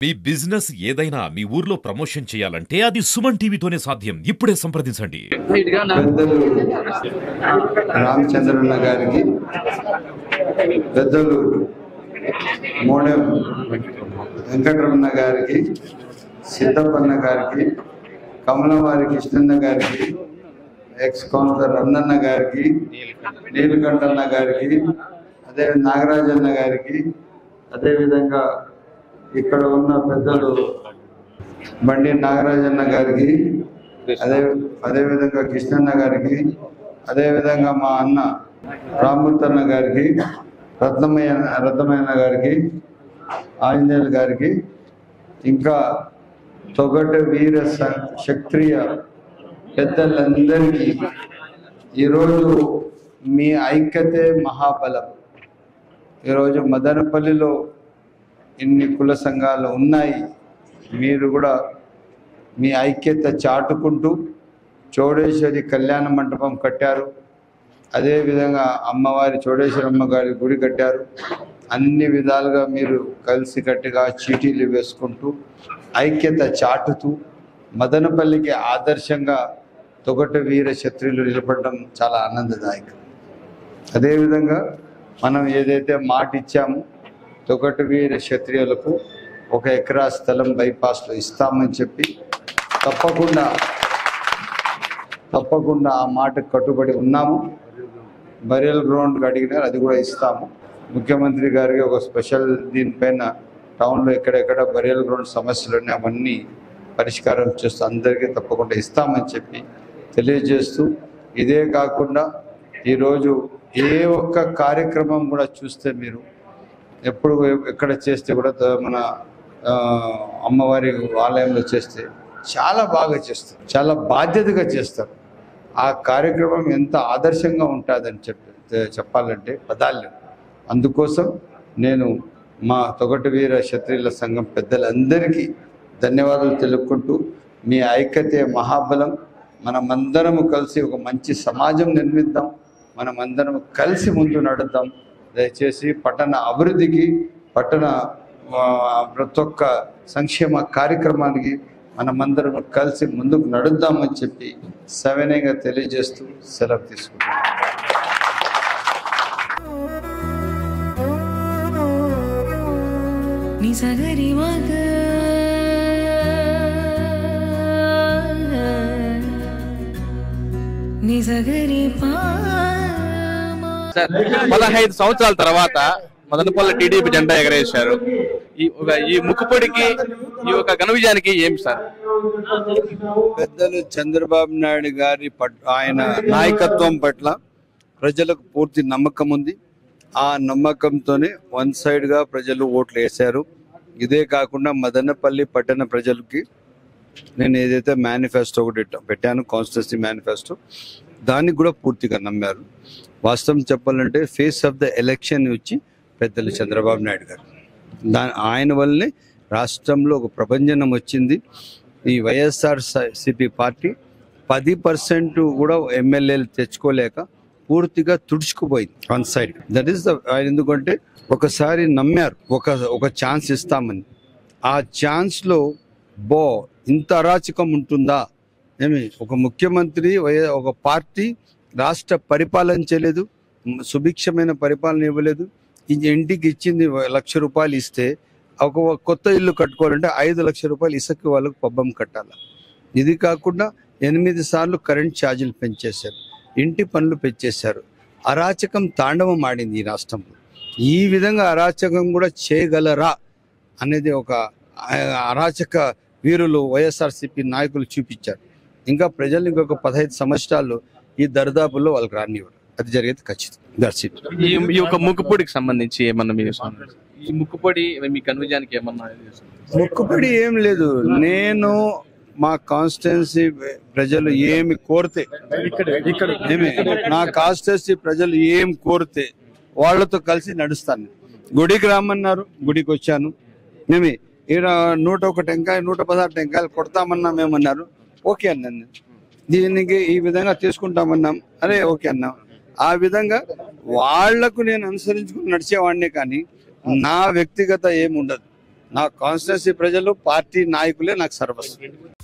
మీ business ఏదైనా మీ ఊర్లో promotion చేయాలంటే అది సుమన్ టీవీతోనే సాధ్యం. ఇప్పుడే సంప్రదించండి. పెద్దలు రామచంద్రన్న గారికి, పెద్దలు మోడెం వెంకటరమణ గారికి, సిద్ధప్పన్న గారికి, కమలవారి కృష్ణన్న గారికి, ఎక్స్ కౌన్సిలర్ రమణన్న గారికి, నీలకంఠన్న గారికి, అదే నాగరాజన్న గారికి, అదేవిధంగా ఇక్కడ ఉన్న పెద్దలు బండి నాగరాజన్న గారికి, అదేవిధంగా కృష్ణన్న గారికి, అదేవిధంగా మా అన్న రామూర్తన్న గారికి, రత్నమయ్య గారికి, ఆంజనేయులు గారికి, ఇంకా తొగట వీర క్షత్రియ పెద్దలందరికీ ఈరోజు మీ ఐక్యతే మహాబలం. ఈరోజు మదనపల్లిలో ఇన్ని కుల సంఘాలు ఉన్నాయి. మీరు కూడా మీ ఐక్యత చాటుకుంటూ చౌడేశ్వరి కళ్యాణ మండపం కట్టారు. అదేవిధంగా అమ్మవారి చౌడేశ్వరమ్మ గారి గుడి కట్టారు. అన్ని విధాలుగా మీరు కలిసికట్టుగా చీటీలు వేసుకుంటూ ఐక్యత చాటుతూ మదనపల్లికి ఆదర్శంగా తొగట వీర క్షత్రియులు నిలబడడం చాలా ఆనందదాయకం. అదేవిధంగా మనం ఏదైతే మాట ఇచ్చామో తొగట వీర క్షత్రియులకు 1 ఎకరా స్థలం బైపాస్లో ఇస్తామని చెప్పి తప్పకుండా ఆ మాటకు కట్టుబడి ఉన్నాము. బరియల్ గ్రౌండ్ అడిగినారు, అది కూడా ఇస్తాము. ముఖ్యమంత్రి గారికి ఒక స్పెషల్ దీనిపైన టౌన్లో ఎక్కడెక్కడ బరియల్ గ్రౌండ్ సమస్యలు ఉన్నాయి అవన్నీ పరిష్కారం చేస్తూ అందరికీ తప్పకుండా ఇస్తామని చెప్పి తెలియజేస్తూ, ఇదే కాకుండా ఈరోజు ఏ ఒక్క కార్యక్రమం కూడా చూస్తే మీరు ఎప్పుడు ఎక్కడ చేస్తే కూడా మన అమ్మవారి ఆలయంలో చేస్తే చాలా బాగా చేస్తారు, చాలా బాధ్యతగా చేస్తారు. ఆ కార్యక్రమం ఎంత ఆదర్శంగా ఉంటుందని చెప్పాలంటే పదాలు. అందుకోసం నేను మా తొగట వీర క్షత్రియుల సంఘం పెద్దలందరికీ ధన్యవాదాలు తెలుపుకుంటూ, మీ ఐక్యతే మహాబలం. మనమందరము కలిసి ఒక మంచి సమాజం నిర్మిద్దాం, మనమందరం కలిసి ముందు నడుద్దాం. దయచేసి పట్టణ అభివృద్ధికి, పట్టణ ప్రతి ఒక్క సంక్షేమ కార్యక్రమానికి మనమందరం కలిసి ముందుకు నడుద్దామని చెప్పి సవినయంగా తెలియజేస్తూ సెలవు తీసుకుంటాం. సార్ 15 సంవత్సరాల తర్వాత మదనపల్లి టీడీపీ జెండా ఎగరేశారు. ఈ ముక్కుపొడికి ఈ యొక్క ఘన విజయానికి ఏం సార్? పెద్దలు చంద్రబాబు నాయుడు గారి ఆయన నాయకత్వం పట్ల ప్రజలకు పూర్తి నమ్మకం ఉంది. ఆ నమ్మకంతోనే వన్ సైడ్గా ప్రజలు ఓట్లు వేశారు. ఇదే కాకుండా మదనపల్లి పట్టణ ప్రజలకి నేను ఏదైతే మేనిఫెస్టో ఒకటి పెట్టాను, కాన్స్టిట్యూన్సీ మేనిఫెస్టో, దానికి కూడా పూర్తిగా నమ్మారు. వాస్తవం చెప్పాలంటే ఫేస్ ఆఫ్ ద ఎలక్షన్ వచ్చి పెద్దలు చంద్రబాబు నాయుడు గారు, ఆయన వల్లనే రాష్ట్రంలో ఒక ప్రభంజనం వచ్చింది. ఈ వైఎస్ఆర్సీపీ పార్టీ 10% కూడా ఎమ్మెల్యేలు తెచ్చుకోలేక పూర్తిగా తుడుచుకుపోయింది one side. That is the, ఎందుకంటే ఒకసారి నమ్మారు, ఒక ఛాన్స్ ఇస్తామని. ఆ ఛాన్స్లో ఇంత అరాచకం ఉంటుందా? ఒక ముఖ్యమంత్రి, ఒక పార్టీ రాష్ట్ర పరిపాలన చేయలేదు, సుభిక్షమైన పరిపాలన ఇవ్వలేదు. ఇంటికి ఇచ్చింది 1,00,000 రూపాయలు ఇస్తే ఒక కొత్త ఇల్లు కట్టుకోవాలంటే 5 లక్షల రూపాయలు ఇసుక వాళ్ళకు పబ్బం కట్టాలి. ఇది కాకుండా 8 సార్లు కరెంట్ ఛార్జీలు పెంచేశారు, ఇంటి పనులు పెంచేశారు. అరాచకం తాండవం ఆడింది ఈ రాష్ట్రంలో. ఈ విధంగా అరాచకం కూడా చేయగలరా అనేది ఒక అరాచక వీరులు వైఎస్ఆర్సీపీ నాయకులు చూపించారు. ఇంకా ప్రజలు ఇంకొక 15 సంవత్సరాలు ఈ దరిదాపుల్లో వాళ్ళకి రానివ్వరు. అది జరిగేది ఖచ్చితం. దర్శిట్ ఈ యొక్క ముక్కుపొడికి సంబంధించి ఏమన్నా మీరు ఈ ముక్కుపొడి మీ కన్విజానికి ఏమన్నా? ముక్కుపొడి ఏం లేదు. నేను మా కాన్స్టిట్యున్సీ ప్రజలు ఏమి కోరితే, నా కాన్స్టిట్యున్సీ ప్రజలు ఏం కోరితే వాళ్ళతో కలిసి నడుస్తాను. గుడికి రామన్నారు, గుడికి వచ్చాను. మేము ఈడ 101 టెంకాయ 116 టెంకాయలు కొడతామన్నా మేమన్నారు, ఓకే అన్నాను. దీనికి ఈ విధంగా తీసుకుంటామన్నాం, అరే ఓకే అన్నాం. ఆ విధంగా వాళ్లకు నేను అనుసరించుకుని నడిచేవాడిని, కానీ నా వ్యక్తిగత ఏముండదు. నా కాన్స్టిట్యున్సీ ప్రజలు, పార్టీ నాయకులే నాకు సర్వస్వం.